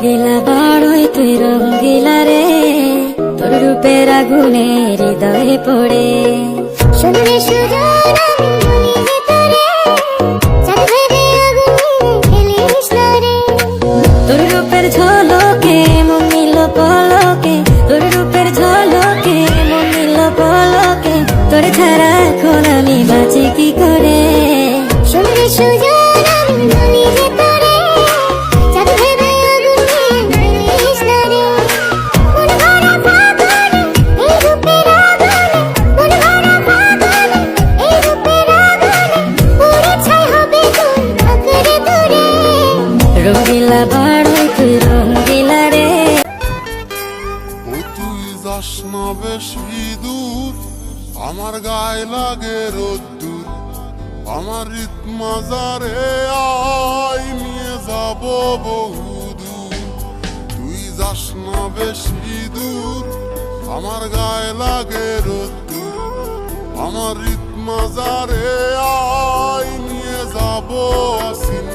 রঙ্গিলা বাড়ই তুই রঙ্গিলা রে, তোর রূপের আগুনে হৃদয়ে পড়ে। শুনলে সুজন আমি বলি যে তোরে, চাঁদ ভেবে আগুনে ফেলিস না রে। তোর রূপের ঝলকে মন নিল পলকে, তোর রূপের ঝলকে মন নিল পলকে, তোর ছাড়া এখন আমি বাঁচি কি করে। শুনলে সুজন আমি বলি যে তোরে, চাঁদ ভেবে আগুনে ফেলিস না রে। মন ভরা ফাগুনে এই রূপের আগুনে, মন ভরা ফাগুনে এই রূপের আগুনে, পুড়ে ছাই হবে তোর আঁকড়ে ধরে। রঙ্গিলা বাড়ই তুই রঙ্গিলা রে। ও তুই যাস না বেশি দূর, আমার গায়ে লাগে রোদ্দুর, আমার রীত মাজারে আয় নিয়ে যাব বহুদূর। তুই যাস না বেশি দূর, আমার গায়ে লাগে রোদ্দুর, আমার রীত মাজারে আয় নিয়ে যাব অসীম